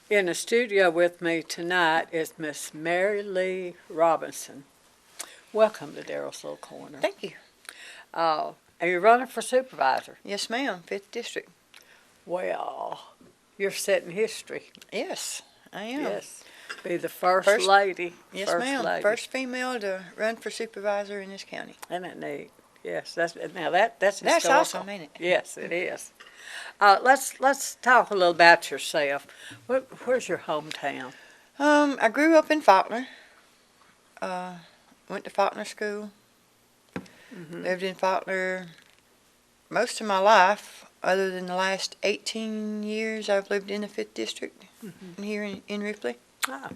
In the studio with me tonight is Miss Mary Lee Robinson. Welcome to Daryl's Little Corner. Thank you. Are you running for supervisor? Yes, ma'am. 5th District. Well, you're setting history. Yes, I am. Yes. Be the first lady. Yes, first ma'am. Lady. First female to run for supervisor in this county. Isn't that neat? Yes. That's That's historical. awesome, ain't it? Yes, it is. Let's talk a little about yourself. Where's your hometown? I grew up in Faulkner. Went to Faulkner School. Lived in Faulkner most of my life, other than the last 18 years I've lived in the 5th District here in Ripley. Oh.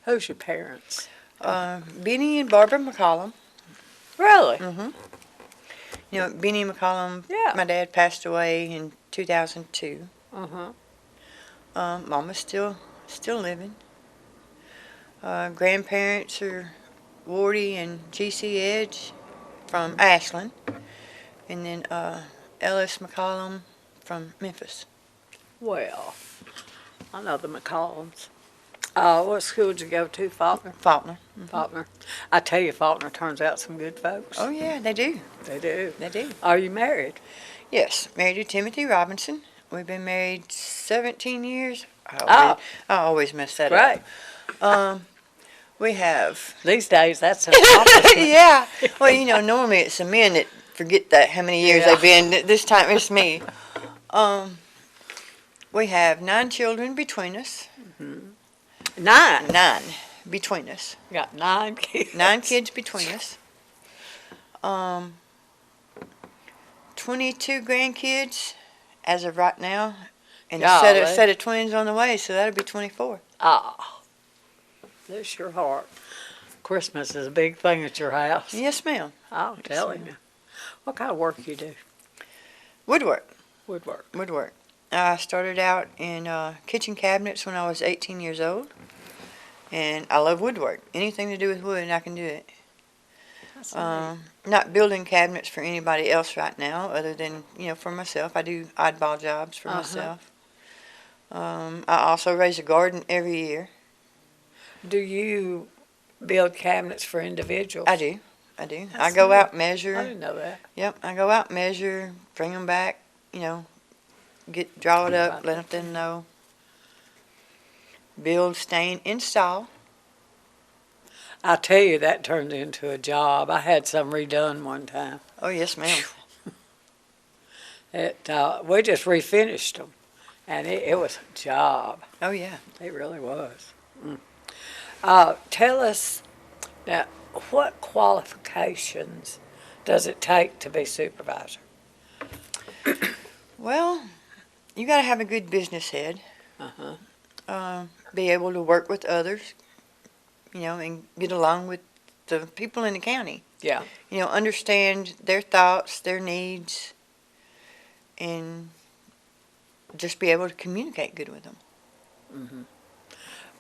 Who's your parents? Benny and Barbara McCollum. Really? You know, Benny McCollum, Yeah. my dad passed away in 2002. Uh-huh. Mama's still living. Grandparents are Wardy and G.C. Edge from Ashland, and then Ellis McCollum from Memphis. Well, I know the McCollums. What school did you go to, Faulkner? Faulkner. Faulkner. I tell you, Faulkner turns out some good folks. Oh yeah, they do. They do. They do. Are you married? Yes, married to Timothy Robinson. We've been married 17 years. I always mess that Right. up. We have. These days, that's an accomplishment. Yeah. Well, you know, normally it's the men that forget that how many years they've been. This time it's me. We have 9 children between us. 9. 9 between us. You got 9 kids. 9 kids between us. 22 grandkids as of right now, and a set of twins on the way, so that'll be 24. Ah, bless your heart. Christmas is a big thing at your house. Yes, ma'am. I'm telling you. What kind of work you do? Woodwork. Woodwork. I started out in kitchen cabinets when I was 18 years old, and I love woodwork. Anything to do with wood, I can do it. That's neat. Not building cabinets for anybody else right now, other than, you know, for myself. I do oddball jobs for myself. I also raise a garden every year. Do you build cabinets for individuals? I do. I That's go neat. out, I measure. didn't know that. Yep, I go out, measure, bring them back, you know, draw it up, let them know. Build, stain, install. I tell you, that turned into a job. I had some redone one time. Oh, yes, ma'am. We just refinished them, and it was a job. Oh, yeah. It really was. Tell us now, what qualifications does it take to be supervisor? Well, you got to have a good business head. Be able to work with others, you know, and get along with the people in the county. Yeah. You know, understand their thoughts, their needs, and just be able to communicate good with them.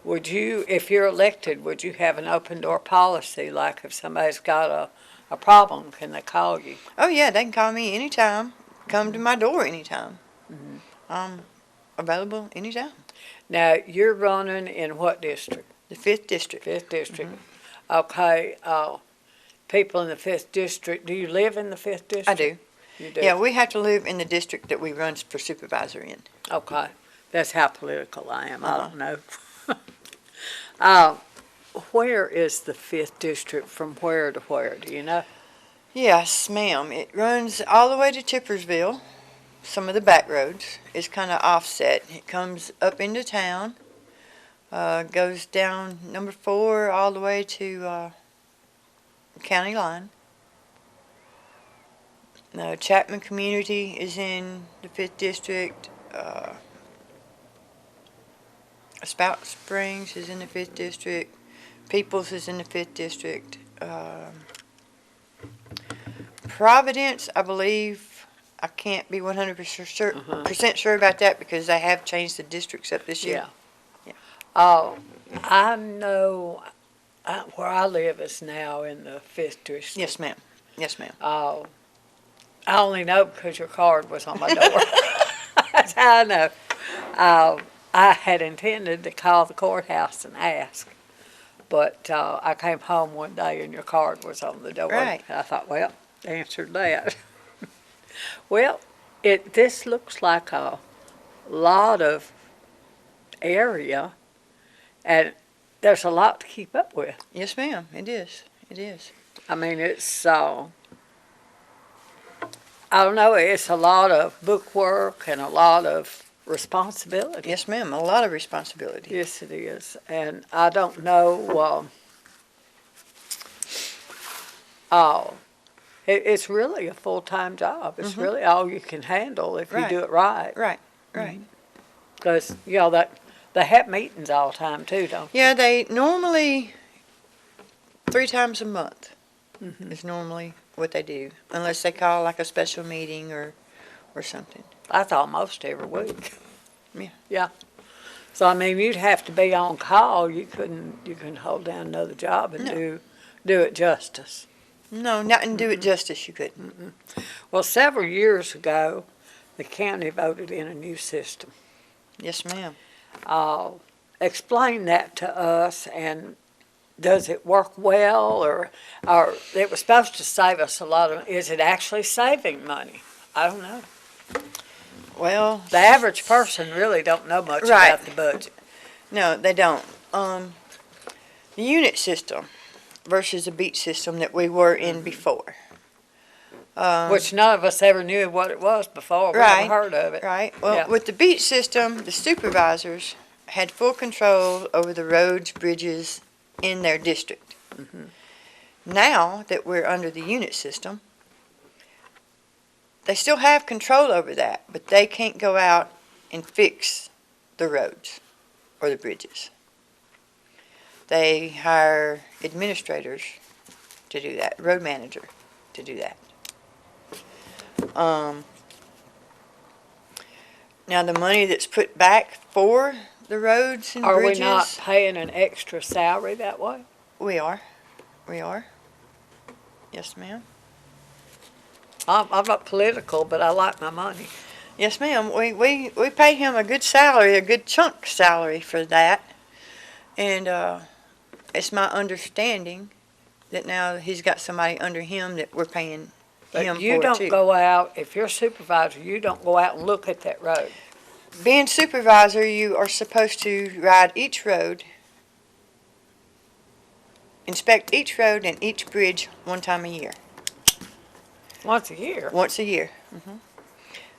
Would you, if you're elected, would you have an open door policy? Like if somebody's got a problem, can they call you? Oh, yeah, they can call me anytime. Come to my door anytime. I'm available anytime. Now, you're running in what district? The 5th District. 5th District. Okay. People in the 5th District, do you live in the 5th District? I do. You do? Yeah, we have to live in the district that we run for supervisor in. Okay. That's how political I am. I don't know. Where is the 5th District from where to where? Do you know? Yes, ma'am. It runs all the way to Tippersville. Some of the back roads is kind of offset. It comes up into town, goes down number 4 all the way to county line. The Chapman community is in the 5th District. Spout Springs is in the 5th District. Peoples is in the 5th District. Providence, I believe, I can't be 100% sure about that because they have changed the districts up this year. Yeah. Oh, I know where I live is now in the 5th District. Yes, ma'am. Yes, ma'am. I only know because your card was on my door. That's how I know. I had intended to call the courthouse and ask, but I came home one day and your card was on the door. Right. And I thought, well, answered that. Well, this looks like a lot of area, and there's a lot to keep up with. Yes, ma'am, it is. It is. I mean, it's, I don't know, it's a lot of book work and a lot of responsibility. Yes, ma'am, a lot of responsibility. Yes, it is. And I don't know, it's really a full-time job. It's really all you can handle if you Right. do it right. Right, right. Because, you know, they have meetings all the time too, don't they? Yeah, they normally 3 times a month is normally what they do, unless they call like a special meeting or something. That's almost every week. Yeah. Yeah. So, I mean, you'd have to be on call. You couldn't hold down another job and No. do it justice. No, not and do it justice, you couldn't. Well, several years ago, the county voted in a new system. Yes, ma'am. Explain that to us, and does it work well, or it was supposed to save us a lot of, is it actually saving money? I don't know. Well, The average person really don't know much Right. about the budget. no, they don't. The unit system versus the beat system that we were in before. Which none of us ever knew what it was before. We Right. never heard of it. Right. Well, Yeah. with the beat system, the supervisors had full control over the roads, bridges in their district. Now that we're under the unit system, they still have control over that, but they can't go out and fix the roads or the bridges. They hire administrators to do that, road manager to do that. Now the money that's put back for the roads and Are bridges. we not paying an extra salary that way? We are. We are. Yes, ma'am. I'm not political, but I like my money. Yes, ma'am. We pay him a good salary, a good chunk salary for that. And it's my understanding that now he's got somebody under him that we're paying him But you for don't too. go out, if you're a supervisor, you don't go out and look at that road. Being supervisor, you are supposed to ride each road, inspect each road and each bridge one time a year. Once a year. Once a year.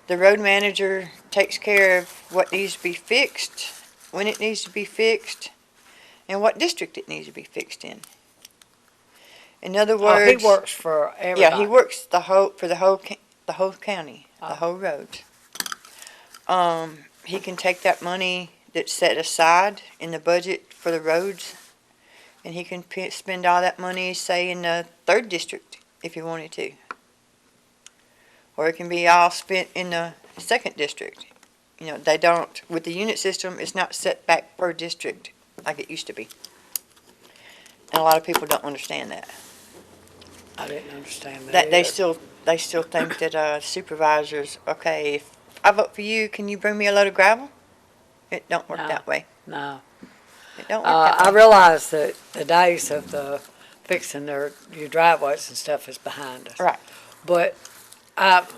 The road manager takes care of what needs to be fixed, when it needs to be fixed, and what district it needs to be fixed in. In other Oh, words, he works for everybody. yeah, he works for the whole county, Oh. the whole road. He can take that money that's set aside in the budget for the roads, and he can spend all that money, say, in the 3rd district, if he wanted to. Or it can be all spent in the 2nd district. You know, they don't, with the unit system, it's not set back per district like it used to be. And a lot of people don't understand that. I didn't understand that. That they either. still think that supervisors, okay, if I vote for you, can you bring me a load of gravel? It don't work No. that way. No. It don't work that I way. realize that the days of the fixing your driveways and stuff is behind us. Right. But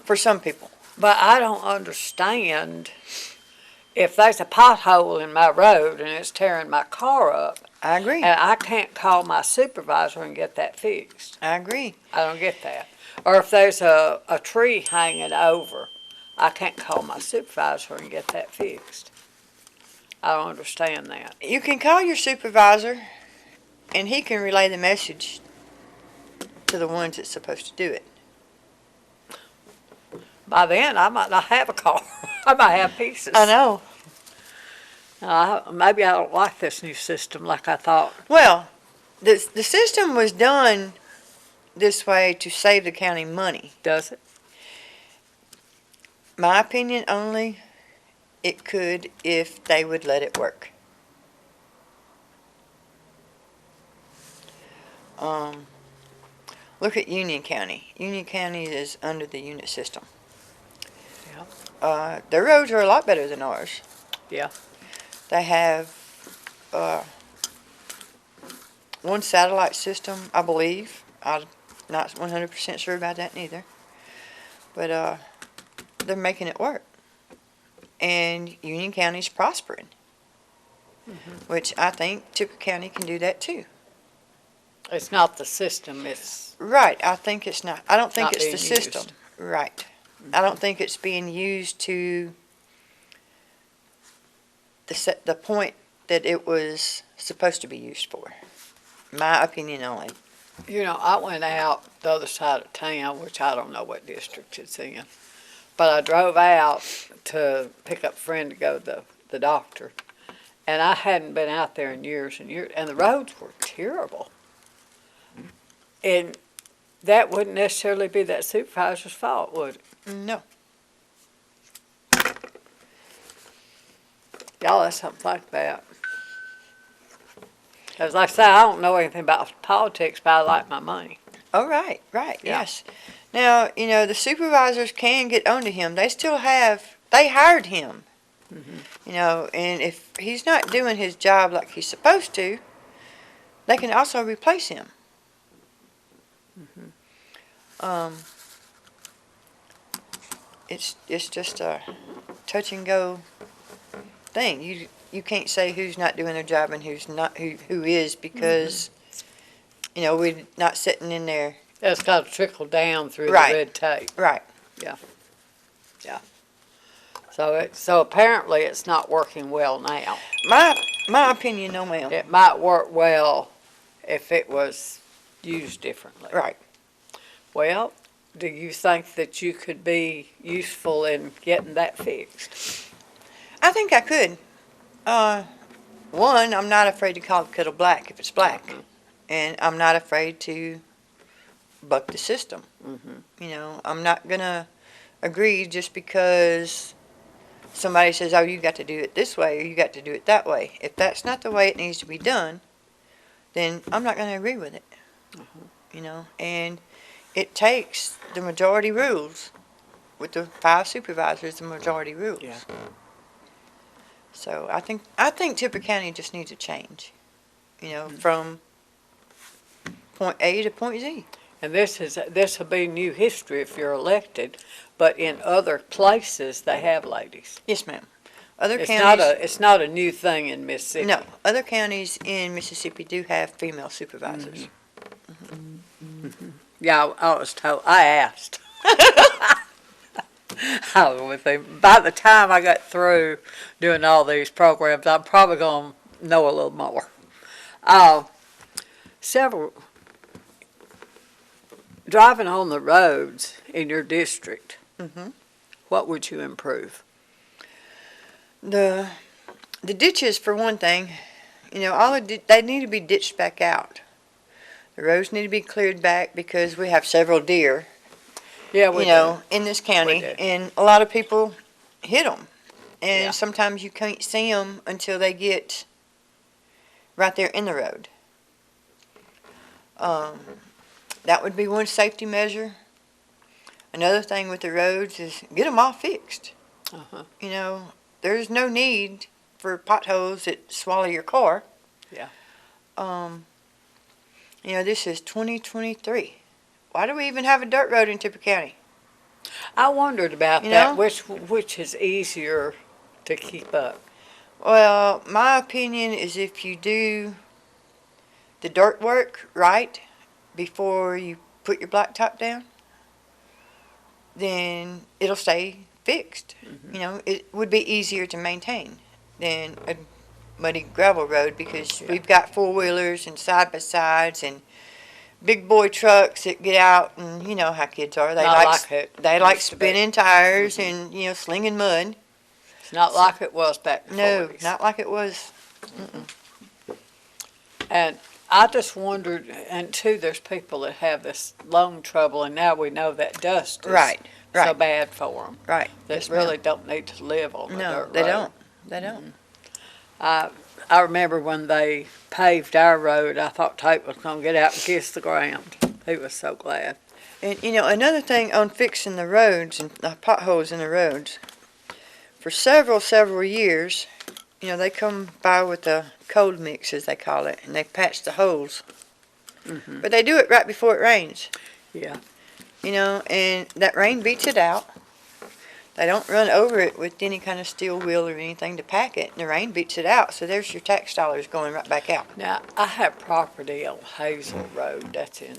For some people. I don't understand if there's a pothole in my road and it's tearing my car up, I agree. and I can't call my supervisor and get that fixed. I agree. I don't get that. Or if there's a tree hanging over, I can't call my supervisor and get that fixed. I don't understand that. You can call your supervisor, and he can relay the message to the ones that's supposed to do it. By then, I might not have a car. I might have pieces. I know. Maybe I don't like this new system like I thought. Well, the system was done this way to save the county money. Does it? My opinion only, it could if they would let it work. Look at Union County. Union County is under the unit system. Yeah. Their roads are a lot better than ours. Yeah. They have one satellite system, I believe. I'm not 100% sure about that neither. But they're making it work. And Union County's prospering, which I think Tipper County can do that too. It's not the system, it's Right, I think it's not. I don't think not it's the being system. used. Right. I don't think it's being used to the point that it was supposed to be used for. My opinion only. You know, I went out the other side of town, which I don't know what district it's in, but I drove out to pick up a friend to go to the doctor, and I hadn't been out there in years and years, and the roads were terrible. And that wouldn't necessarily be that supervisor's fault, would it? No. Y'all, that's something like that. As I say, I don't know anything about politics, but I like my money. Oh, right, right, Yeah. yes. Now, you know, the supervisors can get onto him. They still have, they hired him. You know, and if he's not doing his job like he's supposed to, they can also replace him. It's just a touch and go thing. You can't say who's not doing their job and who's not who is because you know we're not sitting in there. That's got to trickle down through Right. the red tape. Right. So apparently it's not working well now. My opinion, no ma'am. It might work well if it was used differently. Right. Well, do you think that you could be useful in getting that fixed? I think I could. One, I'm not afraid to call the kettle black if it's black, and I'm not afraid to buck the system. You know, I'm not gonna agree just because somebody says, "Oh, you got to do it this way or you got to do it that way." If that's not the way it needs to be done, then I'm not gonna agree with it. You know, and it takes the majority rules. With the 5 supervisors, the majority rules. Yeah. So I think Tipper County just needs a change, you know, from point A to point Z. And this will be new history if you're elected, but in other places they have ladies. Yes, ma'am. Other It's counties, not a new thing in Mississippi. no, other counties in Mississippi do have female supervisors. Yeah, I was told. I asked. I was with him. By the time I got through doing all these programs, I'm probably going to know a little more. Driving on the roads in your district, what would you improve? The ditches, for one thing, you know, they need to be ditched back out. The roads need to be cleared back because we have several deer. Yeah, we You know, in this county, We do. and a lot of people hit them, and Yeah. sometimes you can't see them until they get right there in the road. That would be one safety measure. Another thing with the roads is get them all fixed. Uh-huh. You know, there's no need for potholes that swallow your car. Yeah. You know, this is 2023. Why do we even have a dirt road in Tipper County? I wondered about You that. know? Which is easier to keep up? Well, my opinion is if you do the dirt work right before you put your blacktop down, then it'll stay fixed. You know, it would be easier to maintain than a muddy gravel road because we've got 4-wheelers and side-by-sides and big boy trucks that get out, and you know how kids are. They Not like like it they like used to be. spinning tires and you know slinging mud. It's not like it was back in the No, 40s. not like it was. And I just wondered, and too, there's people that have this lung trouble, and now we know that dust is Right, so right. bad for them. Right. That Yes, ma'am. really don't need to live on the No, dirt they road. don't. They don't. I remember when they paved our road, I thought Tate was going to get out and kiss the ground. He was so glad. And you know another thing on fixing the roads and the potholes in the roads. For several years, they come by with the cold mix, as they call it, and they patch the holes. Mhm. But they do it right before it rains, Yeah. and that rain beats it out. They don't run over it with any kind of steel wheel or anything to pack it, and the rain beats it out, so there's your tax dollars going right back out. Now, I have property on Hazel Road that's in,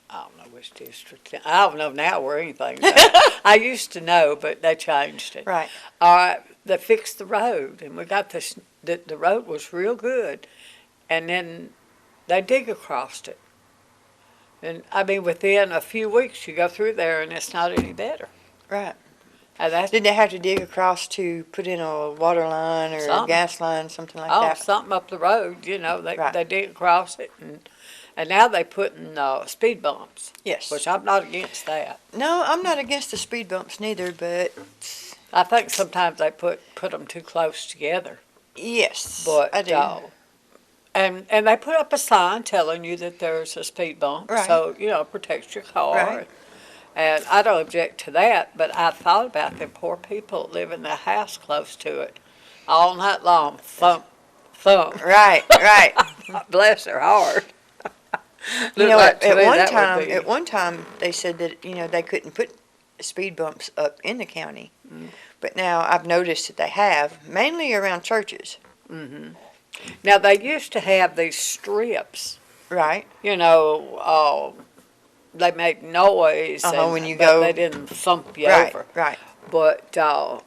I don't know which district. I don't know now where anything is. I used to know, but they changed it. Right. All right, they fixed the road, and we got this, the road was real good, and then they dig across it. And, I mean, within a few weeks, you go through there, and it's not any better. Right. And that's, Did they have to dig across to put in a water line or a Something. gas line, something like oh, that? something up the road, they, Right. they dig across it, and now they putting speed bumps, Yes. which I'm not against that. No, I'm not against the speed bumps neither, but I think sometimes they put them too close together. yes, But I do. and they put up a sign telling you that there's a speed bump, Right. so it protects your car. Right. And I don't object to that, but I thought about them poor people that live in the house close to it, all night long, thump, thump. Right, right. Bless their heart. You Looked know, like to me that would be- at one time, they said that, they couldn't put speed bumps up in the county. Mm. But now I've noticed that they have, mainly around churches. Mhm. Now, they used to have these strips, Right. they made noise. When you but go- they didn't thump you Right, over. right. But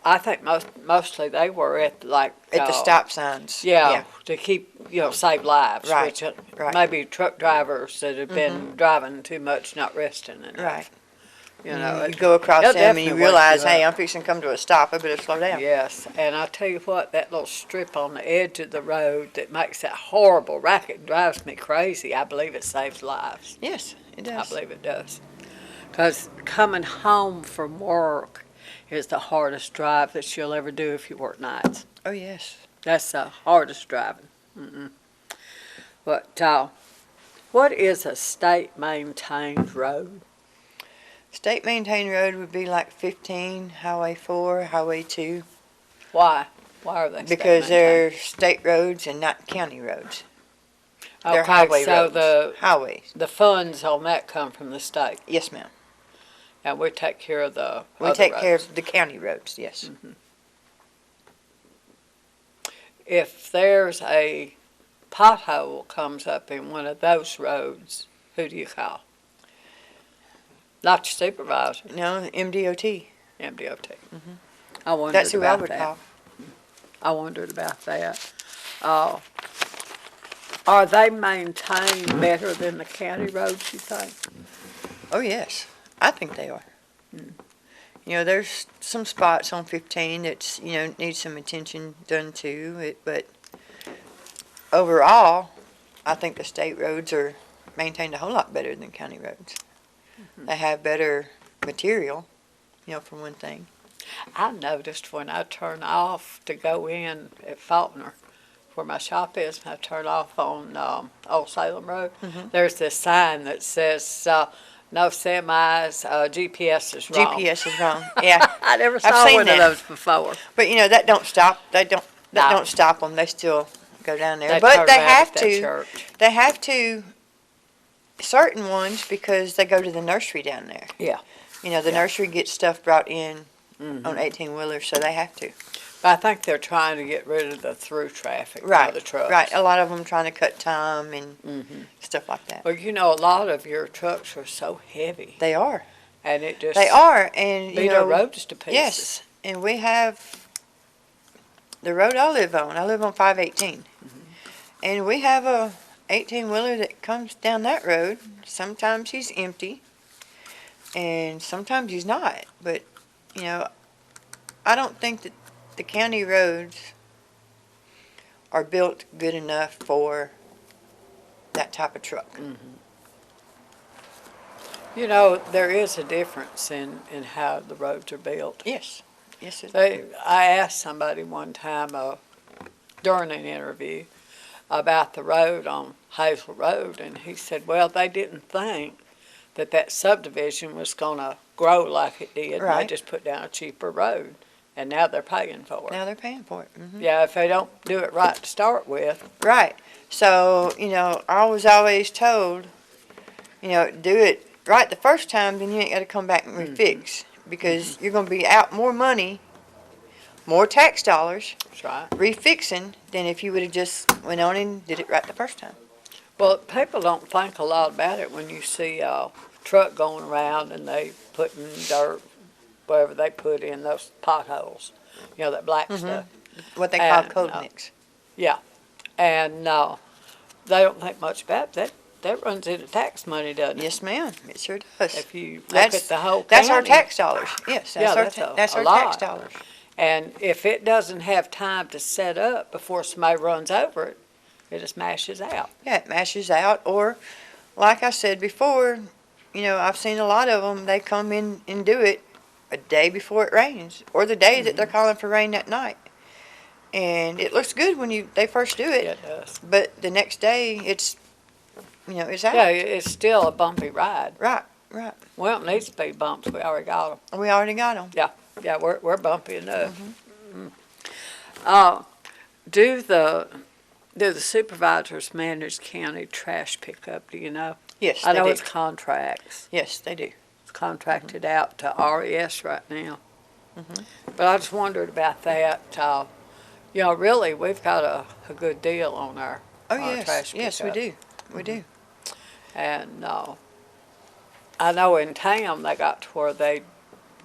I think mostly they were at At the stop signs. Yeah, to keep, save lives. Right, Which right. maybe truck drivers that have been driving too much, not resting enough. Right. You know, You go across they'll them and you definitely wake realize, you hey, up. I'm fixing to come to a stop. I better slow down. Yes, and I tell you what, that little strip on the edge of the road that makes that horrible racket drives me crazy. I believe it saves lives. Yes, it I does. believe it does. Because coming home from work is the hardest drive that you'll ever do if you work nights. Oh, yes. That's the hardest driving. But what is a state-maintained road? State maintained road would be like 15, Highway 4, Highway 2, Why? Why are they because state-maintained? they're state roads and not county roads. They're Okay, highway so roads. Highways. the funds on that come from the state, Yes, ma'am. and we take care of the We other take care roads. of the county roads, yes. If there's a pothole comes up in one of those roads, who do you call? Not your supervisor, No, MDOT. MDOT. I wondered That's who I about would that. call. I wondered about that. Are they maintained better than the county roads, you think? Oh, yes. I think they are. There's some spots on 15 that's, need some attention done to it, but overall, I think the state roads are maintained a whole lot better than county roads. They have better material, for one thing. I noticed when I turn off to go in at Faulkner, where my shop is, and I turn off on Old Salem Road, there's this sign that says, no semis, GPS is wrong. GPS is wrong. Yeah. I never I've saw seen one that. of those before. But that don't stop. That No. don't stop them. They still go down there. They But turn they around have at that to. church. They have to. Certain ones because they go to the nursery down there. Yeah. The nursery gets stuff brought in on 18-wheelers, so they have to. But I think they're trying to get rid of the through traffic Right. for the trucks. Right. A lot of them trying to cut time and stuff like that. Well, a lot of your trucks are so heavy, They are. and it just They are, and beat our roads to pieces. yes, and we have the road I live on. I live on 518, and we have a 18-wheeler that comes down that road. Sometimes he's empty, and sometimes he's not. But I don't think that the county roads are built good enough for that type of truck. There is a difference in how the roads are built. Yes, yes, it I asked somebody one time during an interview about the road on Hazel Road, and he said, well, they didn't think that subdivision was going to grow like it did. And they Right. just put down a cheaper road, And now they're paying for it. Now they're paying for it. Mhm. Yeah, if they don't do it right to start with. Right. So, I was always told, do it right the first time, then you ain't got to come back and refix. Because you're going to be out more money, more tax dollars, That's right. refixing than if you would have just went on and did it right the first time. Well, people don't think a lot about it when you see a truck going around and they putting dirt, whatever they put in those potholes, that black stuff. What they call And, cold mix. And they don't think much about it. That runs into tax money, doesn't it? Yes, ma'am. It sure does. If you look That's- at the whole That's our county. tax dollars. Yes, Yeah, that's that's that's a our lot. tax dollars. And if it doesn't have time to set up before somebody runs over it, it just mashes out. Yeah, it mashes out. Or, like I said before, I've seen a lot of them. They come in and do it a day before it rains, or the day that they're calling for rain that night. And it looks good when they first do it, Yeah, it does. but the next day it's it's out. Yeah, it's still a bumpy ride. Right. Well, it needs to be bumps. We already got them. We already got them. Yeah, we're bumpy enough. Do the supervisors manage county trash pickup? Do you know? Yes, I they know do. it's contracts. Yes, they do. It's contracted out to RES right now. But I just wondered about that. Really, we've got a good deal on our Oh, trash yes, we pickup. do. We do. And I know in town they got to where they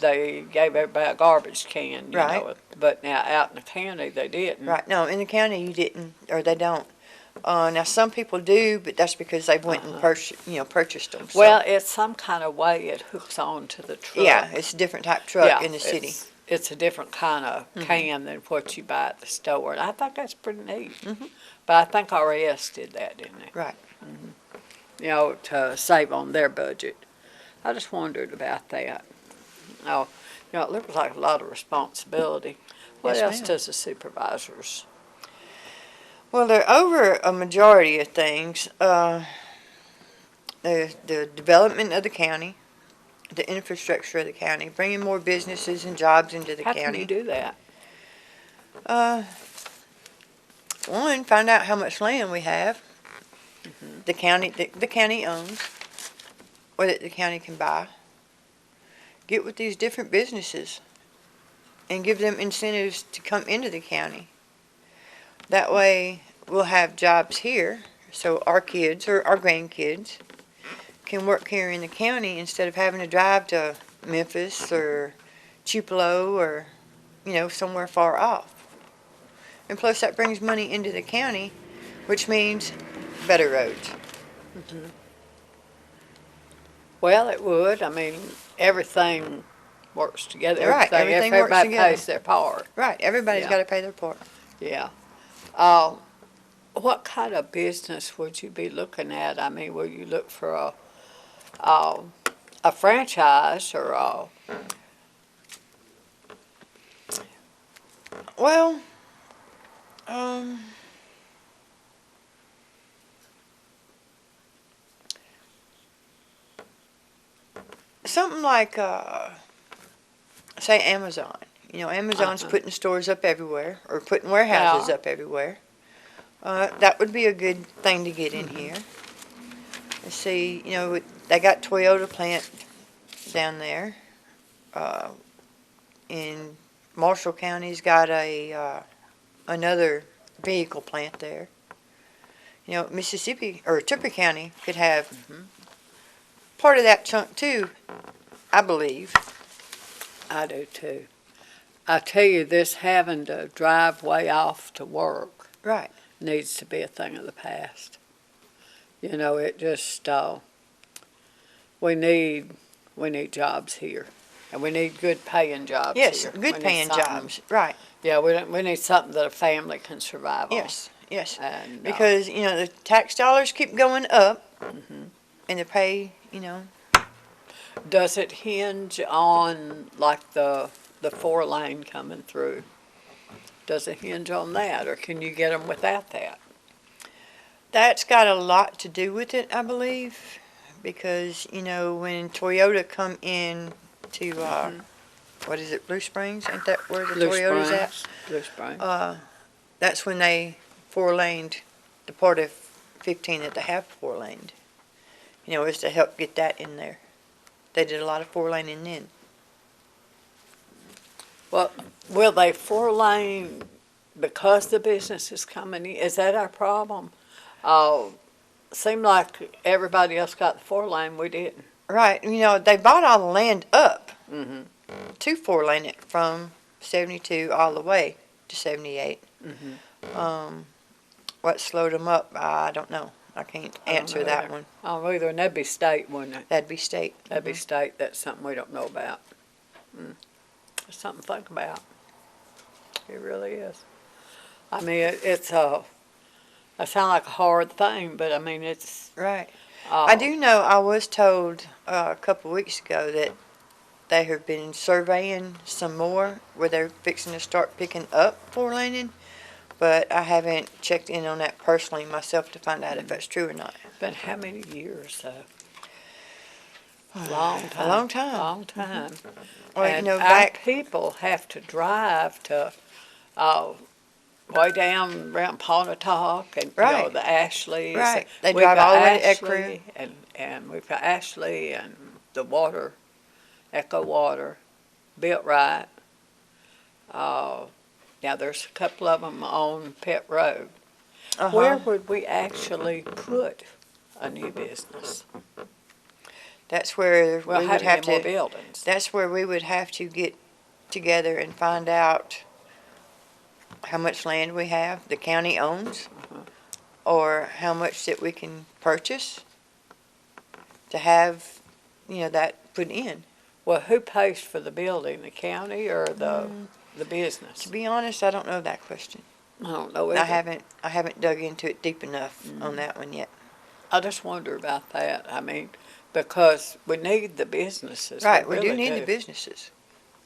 gave everybody a garbage can, Right. But now out in the county they didn't. Right. No, in the county you didn't, or they don't. Now some people do, but that's because they went and purchased them. So. Well, it's some kind of way it hooks on to the truck. Yeah, it's a different type truck Yeah, in the city. It's a different kind of can than what you buy at the store, and I think that's pretty neat. But I think RES did that, didn't they? Right. To save on their budget. I just wondered about that. It looks like a lot of responsibility. What Yes, else ma'am. does the supervisors? Well, they're over a majority of things. The development of the county, the infrastructure of the county, bringing more businesses and jobs into the How county. can you do that? One, find out how much land we have. The county owns, or that the county can buy. Get with these different businesses and give them incentives to come into the county. That way we'll have jobs here, so our kids or our grandkids can work here in the county instead of having to drive to Memphis or Tupelo or, somewhere far off. And plus that brings money into the county, which means better roads. Well, it would. I mean, everything works together. Right, everything if works everybody together. pays their part. Right, everybody's Yeah. got to pay their part. Yeah. What kind of business would you be looking at? I mean, will you look for a franchise or Well, something like, say Amazon. Amazon's putting stores up everywhere, or putting warehouses Yeah. up everywhere. That would be a good thing to get in here. Let's see, they got Toyota plant down there. In Marshall County's got another vehicle plant there. Mississippi, or Tupper County could have part of that chunk too, I believe. I do too. I tell you, this having to drive way off to work Right. needs to be a thing of the past. It just we need jobs here, and we need good paying jobs Yes, here. We good need paying something- jobs. Right. Yeah, we need something that a family can survive on. Yes. Yes. And, Because, the tax dollars keep going up, and the pay, does it hinge on like the 4-lane coming through? Does it hinge on that, or can you get them without that? that's got a lot to do with it, I believe. Because, when Toyota come in to what is it, Blue Springs? Ain't that where the Blue Toyota's at? Springs. Blue Springs. That's when they four-laned the part of 15 that they have four-laned. You know, it was to help get that in there. They did a lot of four-laning then. Well, will they four-lane because the business is coming in? Is that our problem? Seemed like everybody else got the four-lane, we didn't. Right, you know, they bought all the land up Mm-hmm. to four-lane it from 72 all the way to 78. Mm-hmm. What slowed them up, I don't know. I can't answer that one. Oh, either, and that'd be state, wouldn't it? That'd be state. That'd be state, that's something we don't know about. It's something to think about. It really is. I mean, it sounds like a hard thing, but I mean, it's. Right. I do know I was told a couple of weeks ago that they have been surveying some more where they're fixing to start picking up four-laning, but I haven't checked in on that personally myself to find out if that's true or not. Been how many years, though? Long time. A long time. Long time. Well, And you know, our back people have to drive to, way down around Pontotoc and, you know, Right. the Ashleys. Right. They We've drive got all the way to Ashley, and we've got Ashley and the water, Echo Water, built right. Now, there's a couple of them on Pet Road. Where would we actually put a new business? that's where Well, we would having have more to. buildings. That's where we would have to get together and find out how much land we have, the county owns, or how much that we can purchase to have, you know, that put in. Well, who pays for the building, the county or the business? To be honest, I don't know that question. I don't know I either. haven't dug into it deep enough on that one yet. I just wonder about that. I mean, because we need the businesses. Right, we do really need the businesses.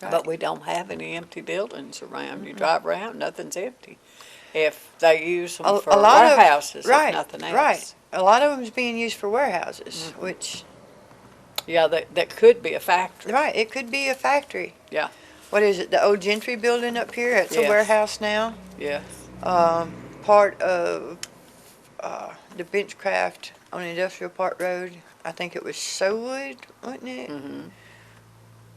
Right. But we don't have any empty buildings around. You drive around, nothing's empty. If they use them for a lot of- warehouses, right, if nothing else. Right. A lot of them's being used for warehouses, which, Yeah, that could be a factory. right, it could be a factory. Yeah. What is it, the old Gentry building up here? It's a Yes. warehouse now. Yes. Part of the Benchcraft on Industrial Park Road. I think it was Sowood, wasn't it? Mm-hmm.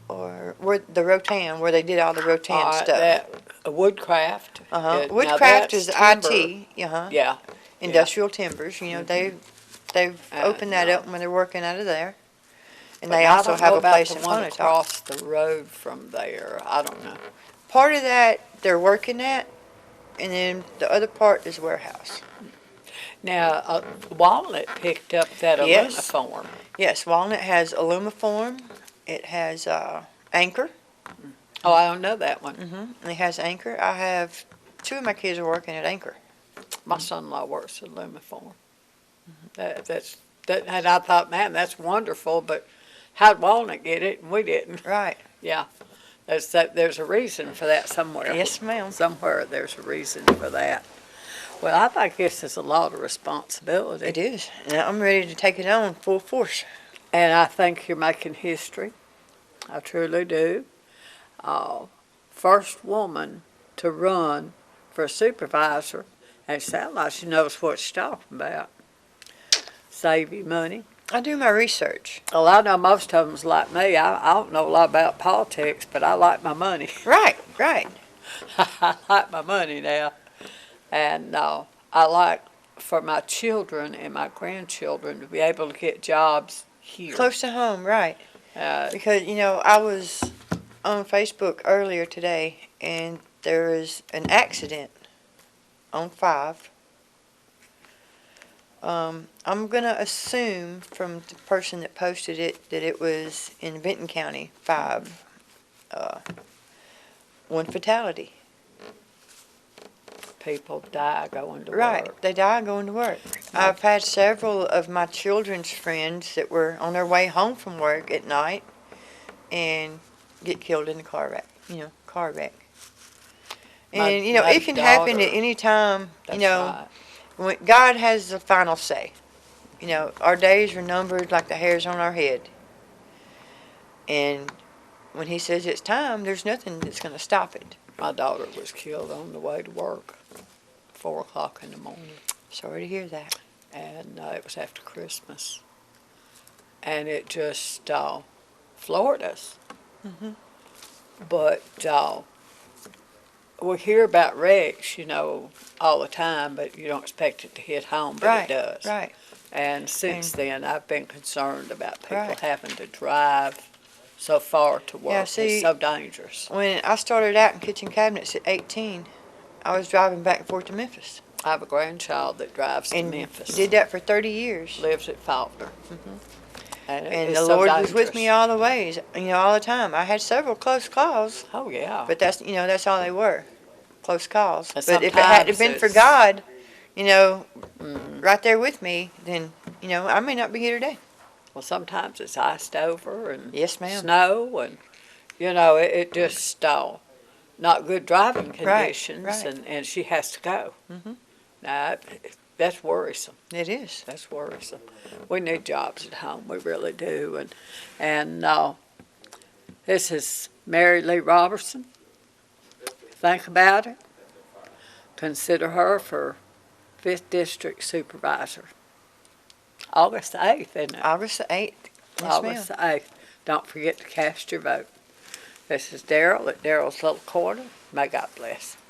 Or where the Rotan, where they did all the Rotan All right, stuff. that Woodcraft. Uh-huh. Now Woodcraft that's is timber. IT. Uh-huh. Yeah. Industrial Timbers. You know, they've opened that up when they're working out of there. And they I also don't have know a about place the in one Pontotoc. across the road from there. I don't know. Part of that they're working at, and then the other part is warehouse. Now, Walnut picked up that Yes. alumiform. Yes, Walnut has Alumiform. It has Anchor. Oh, I don't know that one. And it has Anchor. I have two of my kids are working at Anchor. My son-in-law works at Alumiform. And I thought, man, that's wonderful, but how'd Walnut get it and we didn't? Right. Yeah, there's a reason for that somewhere. Yes, ma'am. Somewhere there's a reason for that. Well, I think this is a lot of responsibility. It is. And I'm ready to take it on full force. And I think you're making history. I truly do. First woman to run for supervisor, and it sounds like she knows what she's talking about. Save you money. I do my research. Well, I know most of them's like me. I don't know a lot about politics, but I like my money. Right, right. I like my money now. And I like for my children and my grandchildren to be able to get jobs here. Close to home, right. Uh, Because, you know, I was on Facebook earlier today, and there was an accident on 5. I'm going to assume from the person that posted it that it was in Benton County, 5. One fatality. People die going to Right, work. they die going to work. I've had several of my children's friends that were on their way home from work at night and get killed in a car wreck, car wreck. And, My it can happen daughter- at any time, That's right. when God has the final say. Our days are numbered like the hairs on our head. And when he says it's time, there's nothing that's going to stop it. My daughter was killed on the way to work, 4 o'clock in the morning, Sorry to hear that. and it was after Christmas. And it just floored us. Mhm. But we hear about wrecks, all the time, but you don't expect it to hit home, but Right, it does. right. And since then, I've been concerned about people Right. having to drive so far to work. see, It's so dangerous. When I started out in kitchen cabinets at 18, I was driving back and forth to Memphis. I have a grandchild that drives to And Memphis. did that for 30 years. Lives at Faulkner. And, And it's the so Lord was with me dangerous. all the ways, all the time. I had several close calls, Oh, yeah. but that's all they were, close calls. And But if it hadn't sometimes been for it's- God, right there with me, then, I may not be here today. Well, sometimes it's iced over and Yes, ma'am. snow, and it just not good driving conditions, right. and she has to go. Mhm. Now, that's worrisome. It is. That's worrisome. We need jobs at home. We really do. And this is Mary Lee Robertson. Think about it. Consider her for 5th District Supervisor. August the 8th, isn't it? August the 8th. Yes, ma'am. August the 8th. Don't forget to cast your vote. This is Daryl at Daryl's Little Corner. May God bless.